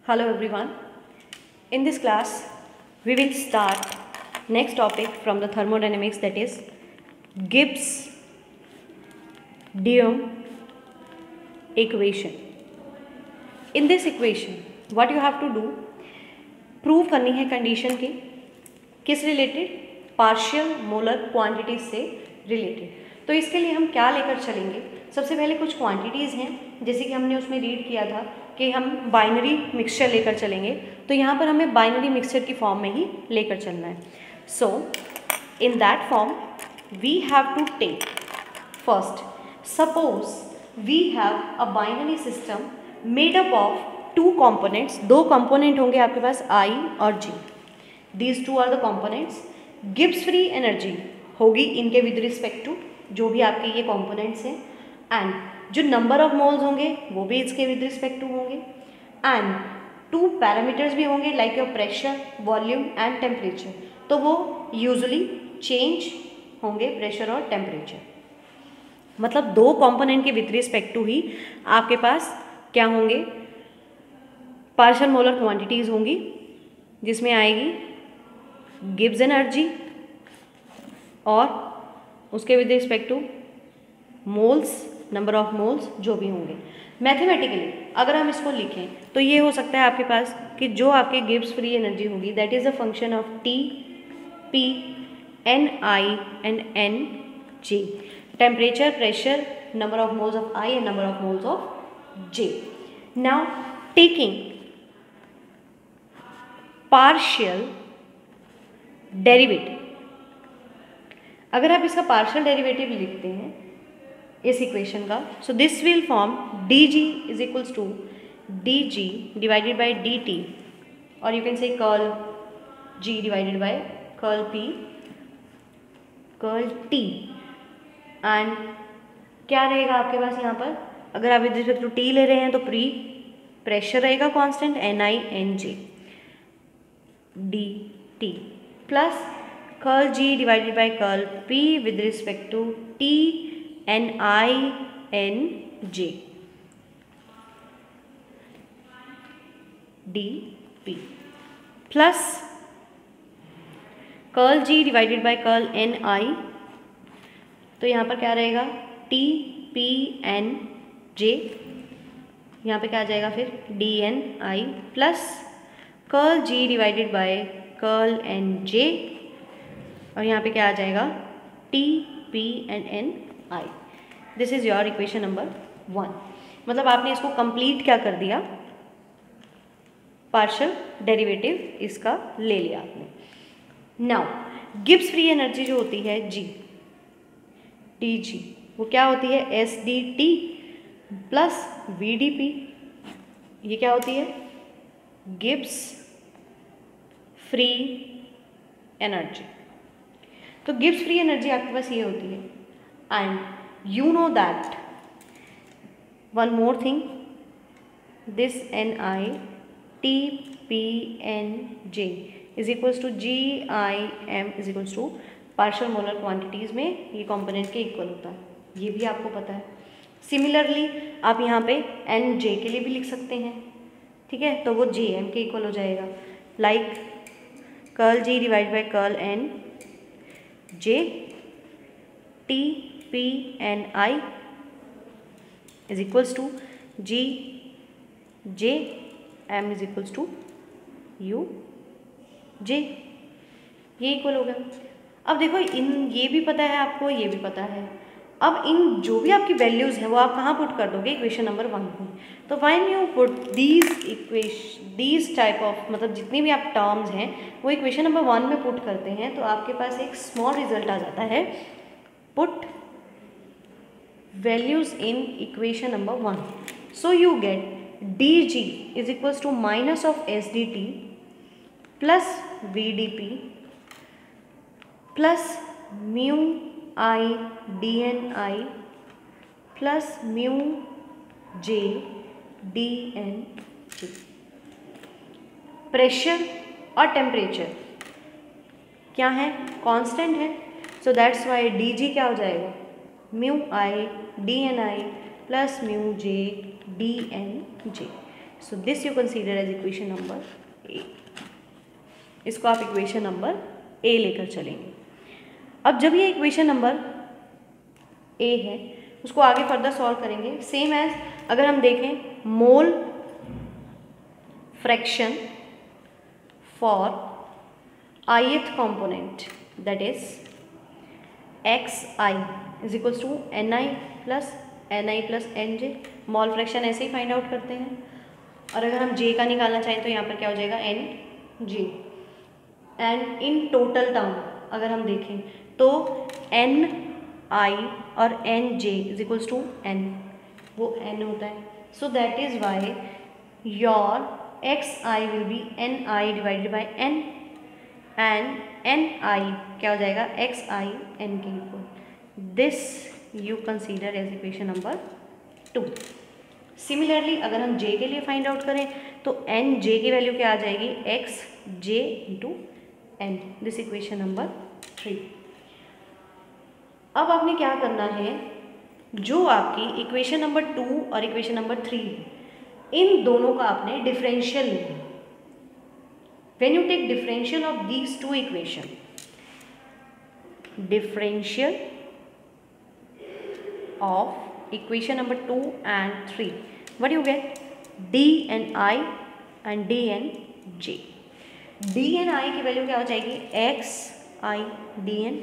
Hello everyone. In this class, we will start next topic from the thermodynamics, that is Gibbs-Duhem equation. In this equation, what you have to do, prove करनी है condition की किस related, partial molar quantities से related. तो इसके लिए हम क्या लेकर चलेंगे, सबसे पहले कुछ क्वांटिटीज़ हैं, जैसे कि हमने उसमें रीड किया था कि हम बाइनरी मिक्सचर लेकर चलेंगे, तो यहाँ पर हमें बाइनरी मिक्सचर की फॉर्म में ही लेकर चलना है। So in that form we have to take first, suppose we have a binary system made up of two components, दो कंपोनेंट होंगे आपके पास I और G। These two are the components. Gibbs free energy होगी इनके with respect to जो भी आपके ये कंपोनेंट्स हैं, एंड जो नंबर ऑफ मोल्स होंगे वो भी इसके विद रिस्पेक्ट टू होंगे, एंड टू पैरामीटर्स भी होंगे like your pressure, volume and temperature. तो वो यूजुअली चेंज होंगे प्रेशर और टेम्परेचर, मतलब दो कंपोनेंट के विद रिस्पेक्ट टू ही आपके पास क्या होंगे, पार्शियल मोलर क्वांटिटीज़ होंगी, जिसमें आएगी गिब्स एनर्जी और उसके with respect two moles, number of moles जो भी होंगे। मैथमेटिकली अगर हम इसको लिखें तो ये हो सकता है आपके पास कि जो आपके गिब्स फ्री एनर्जी होगी that is a function of T, P, Ni and Nj। Temperature, pressure, number of moles of I and number of moles of J। Now taking partial derivative, अगर आप इसका पार्शियल डेरिवेटिव लिखते हैं इस equation का, so this will form dg is equals to dg divided by dt, और you can say curl g divided by curl p curl t। And क्या रहेगा आपके पास यहाँ पर, अगर आप विद रिस्पेक्ट टू t ले रहे हैं तो प्रेशर रहेगा constant Ni Nj dt plus curl g divided by curl p with respect to t Ni Nj dp plus curl g divided by curl Ni, तो यहाँ पर क्या रहेगा T P N J, यहाँ पे क्या आ जाएगा फिर dNi plus curl g divided by curl Nj, और यहाँ पे क्या आ जाएगा T P and Ni। This is your equation number 1। मतलब आपने इसको कंप्लीट क्या कर दिया, पार्शियल डेरिवेटिव इसका ले लिया आपने। नाउ गिब्स फ्री एनर्जी जो होती है G dG, वो क्या होती है SdT प्लस VdP। ये क्या होती है, गिब्स फ्री एनर्जी। तो गिब्स फ्री एनर्जी आपके पास ये होती है, and you know that one more thing, this Ni T P N J is equals to Gim is equals to partial molar quantities में ये कंपोनेंट के इक्वल होता है, ये भी आपको पता है। सिमिलरली आप यहाँ पे Nj के लिए भी लिख सकते हैं, ठीक है, तो वो Jm के इक्वल हो जाएगा, like curl G divide by curl N J T P N I is equals to G J M is equals to U J, ये इक्वल हो गया। अब देखो इन ये भी पता है आपको, ये भी पता है, अब इन जो भी आपकी वैल्यूज़ हैं वो आप कहाँ पुट कर दोगे, इक्वेशन नंबर 1 में। तो when you put these type of, मतलब जितनी भी आप टर्म्स हैं वो इक्वेशन नंबर 1 में पुट करते हैं, तो आपके पास एक स्मॉल रिजल्ट आ जाता है, put values in equation number 1। So you get dg is equals to minus of SdT plus VdP plus mu I dNi plus mu J dNj। Pressure और टेम्परेचर क्या है, कांस्टेंट है, सो दैट्स वाई dg क्या हो जाएगा, mu I dNi plus mu J dNj। So this you consider as equation number A. इसको आप equation number ए लेकर चलेंगे। अब जब ये इक्वेशन नंबर ए है उसको आगे फर्दर सॉल्व करेंगे। सेम एज अगर हम देखें mole fraction for ith component that is xi is equals to ni plus nj। Mole fraction ऐसे ही फाइंड आउट करते हैं। और अगर हम j का निकालना चाहें तो यहाँ पर क्या हो जाएगा nj। And in total term अगर हम देखें तो ni और nj is equals to n, वो n होता है। So that is why your xi will be ni divided by n and ni क्या हो जाएगा xi n के equal. This you consider as equation number 2। Similarly अगर हम j के लिए फाइंड आउट करें तो nj की वैल्यू क्या आ जाएगी xj into n। This equation number 3। अब आपने क्या करना है, जो आपकी इक्वेशन नंबर 2 और इक्वेशन नंबर 3 इन दोनों का आपने डिफरेंशियल लेना। When you take differential of these two equation, differential of equation number 2 and 3, what do you get? d and I and d and j। d and I की value क्या हो जाएगी x i d n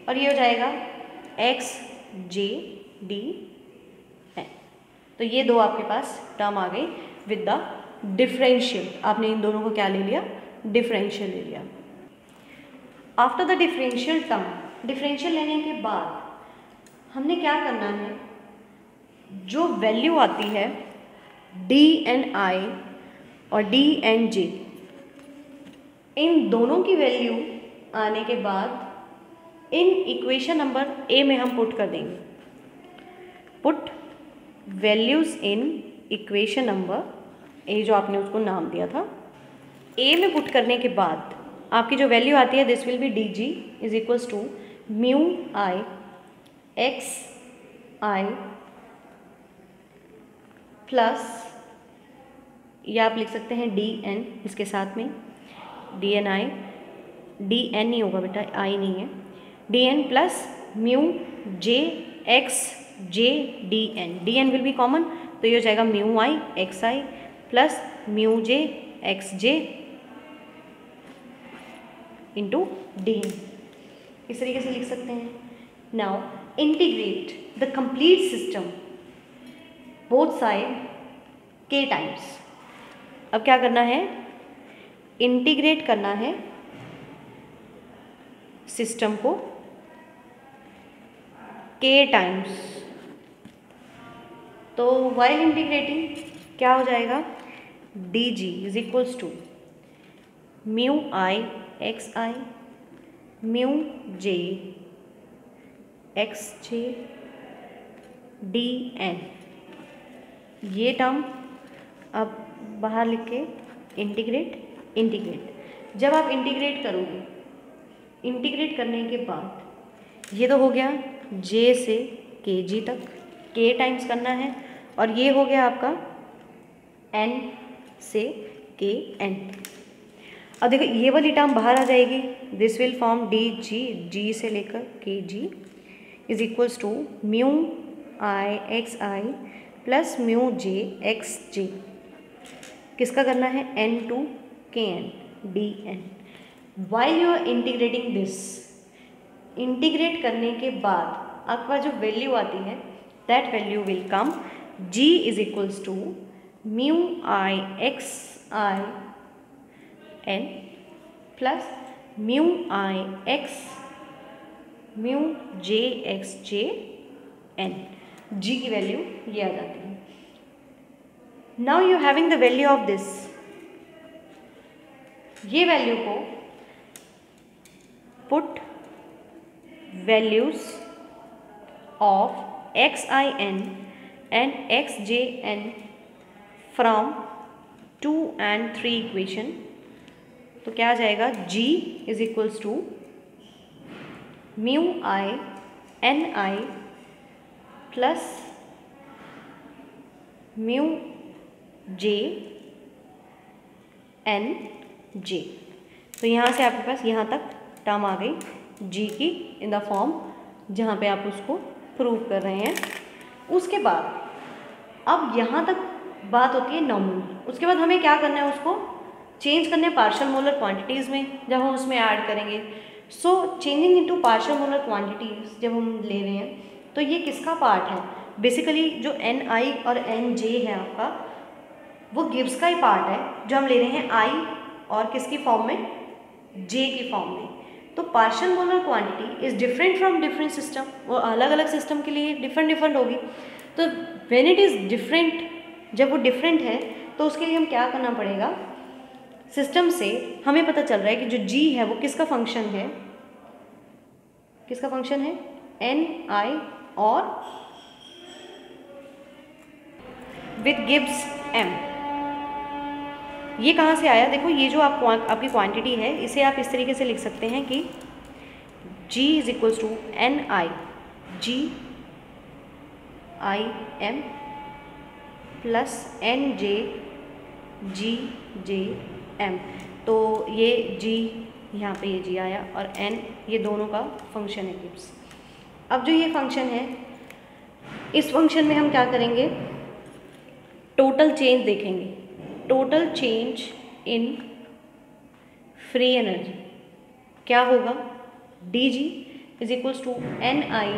और ये हो जाएगा x j d n। तो ये दो आपके पास टर्म आ गई विद द डिफरेंशियल। आपने इन दोनों को क्या ले लिया, डिफरेंशियल ले लिया। After the differential term, differential लेने के बाद हमने क्या करना है, जो वैल्यू आती है डी एन आई और डी एन जे, इन दोनों की वैल्यू आने के बाद इन इक्वेशन नंबर ए में हम पुट कर देंगे। Put values in equation number ए, जो आपने उसको नाम दिया था। ए में पुट करने के बाद आपकी जो वैल्यू आती है this will be D G is equals to mu I X I plus, या आप लिख सकते हैं डी एन इसके साथ में, D N I, D N नहीं होगा बेटा, आई नहीं है, D N plus mu J X J D N. D N will be common तो ये हो जाएगा mu I X I plus mu J X J into D N. इस तरीके से लिख सकते हैं। Now integrate the complete system both side के टाइम्स। अब क्या करना है, इंटीग्रेट करना है सिस्टम को के टाइम्स। तो वाइल इंटीग्रेटिंग क्या हो जाएगा, D G is equals to mu I X I mu J X J D N. ये टर्म अब बाहर लिख के इंटीग्रेट। जब आप इंटीग्रेट करोगे, इंटीग्रेट करने के बाद ये तो हो गया जे से के जी तक, के टाइम्स करना है, और ये हो गया आपका एन से के एन। अब देखो ये वाली टर्म बाहर आ जाएगी, this will form D G, G से लेकर के G is equals to mu I X I plus mu J X J. किसका करना है, N to K N D N. While you are integrating this, integrate करने के बाद आपके पास जो वैल्यू आती है that value will come G is equals to mu I X I N plus mu I X mu J X J N. G की value ये आ जाती है। Now you having the value of this, ये value को put values of X I N and X J N from 2 and 3 equation. तो क्या आ जाएगा, g is equals to mu I N I plus mu J N J. तो यहाँ से आपके पास यहाँ तक टर्म आ गई जी की इन द फॉर्म जहाँ पे आप उसको प्रूव कर रहे हैं। उसके बाद अब यहाँ तक बात होती है नॉमिनल। उसके बाद हमें क्या करना है, उसको चेंज करने पार्शियल मोलर क्वांटिटीज़ में जब हम उसमें ऐड करेंगे। So changing into partial molar quantities जब हम ले रहे हैं तो ये किसका पार्ट है, बेसिकली जो एन आई और एन जे है आपका, वो गिब्स का ही पार्ट है जो हम ले रहे हैं आई और किसकी फॉर्म में, जे की फॉर्म में। तो partial molar quantity is different from different system, वो अलग अलग सिस्टम के लिए डिफरेंट डिफरेंट होगी। तो व्हेन इट इज़ डिफरेंट, जब वो डिफरेंट है तो उसके लिए हम क्या करना पड़ेगा, सिस्टम से हमें पता चल रहा है कि जो जी है वो किसका फंक्शन है, किसका फंक्शन है, एन आई और विद गिब्स एम। ये कहाँ से आया, देखो ये जो आपकी क्वांटिटी है इसे आप इस तरीके से लिख सकते हैं कि G is equals to N I G I M plus N J G J M. तो ये G यहाँ पे ये G आया और N ये दोनों का फंक्शन है गिब्स। अब जो ये फंक्शन है, इस फंक्शन में हम क्या करेंगे, टोटल चेंज देखेंगे। Total change in free energy क्या होगा, D G is equals to N I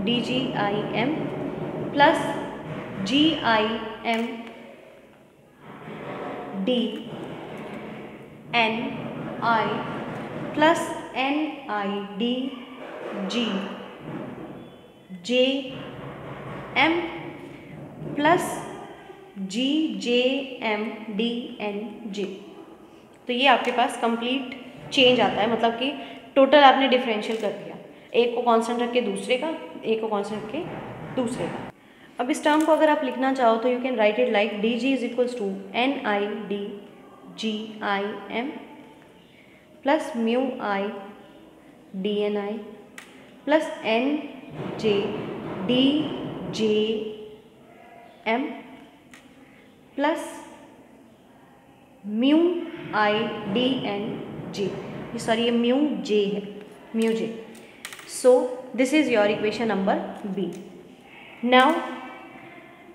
D G I M plus G I M D N I plus N I D G J M plus G J M D N J. तो ये आपके पास complete change आता है, मतलब कि total आपने differential कर दिया, एक को कांस्टेंट रख के दूसरे का, एक को कांस्टेंट रख के दूसरे का। अब इस टर्म को अगर आप लिखना चाहो तो you can write it like D G is equals to N I D G I M plus mu I D N I plus N J D J M plus mu I D N J, sorry ये mu J है, mu J. So this is your equation number B. Now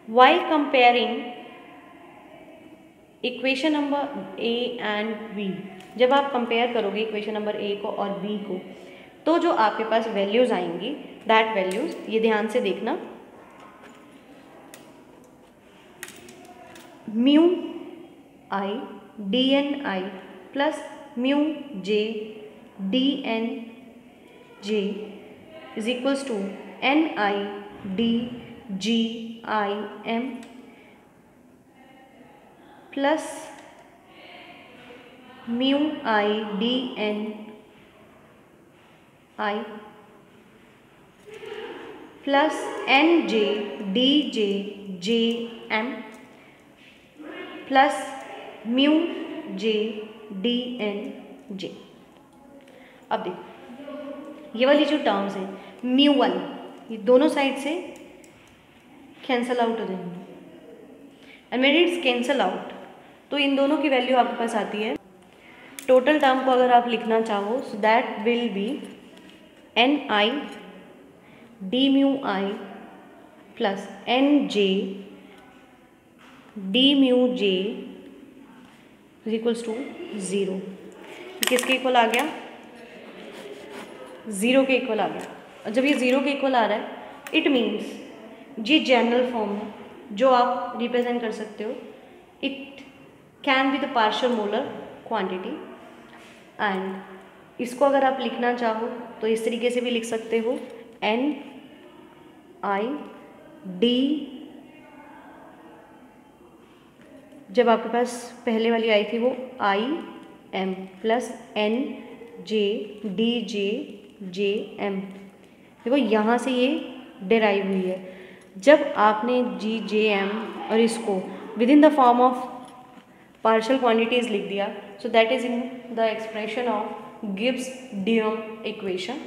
while comparing equation number A and B, जब आप compare करोगे equation number ए को और B को, तो जो आपके पास वैल्यूज़ आएंगी, दैट वैल्यूज़ ये ध्यान से देखना, mu I D N I plus mu J D N J is equals to N I D G I M plus mu I D N I plus N J D J J M plus mu J D N J. अब देखो ये वाली जो terms हैं mu one, ये दोनों side से cancel out हो जाएंगे, and when it's cancel out तो इन दोनों की वैल्यू आपके पास आती है। टोटल टर्म को अगर आप लिखना चाहो so that will be N I D mu I plus N J D mu J is equals to zero. किसके इक्वल आ गया, ज़ीरो के इक्वल आ गया। और जब ये ज़ीरो के इक्वल आ रहा है इट मीन्स ये जनरल फॉर्म है जो आप रिप्रेजेंट कर सकते हो। It can be the partial molar quantity, and इसको अगर आप लिखना चाहो तो इस तरीके से भी लिख सकते हो, एन आई डी, जब आपके पास पहले वाली आई थी वो I M plus N J D J J M. देखो यहाँ से ये डिराइव हुई है। जब आपने जी जे एम और इसको with in the form of partial quantities लिख दिया, so that is in the expression of Gibbs Duhem equation.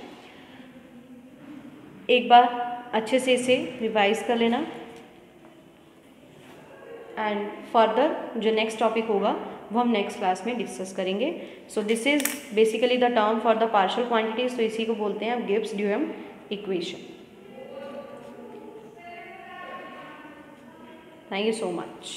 एक बार अच्छे से इसे रिवाइज कर लेना। एंड फर्दर जो नेक्स्ट टॉपिक होगा वो हम नेक्स्ट क्लास में डिस्कस करेंगे. So this is basically the term for the partial quantities. तो इसी को बोलते हैं Gibbs Duhem equation. Thank you so much.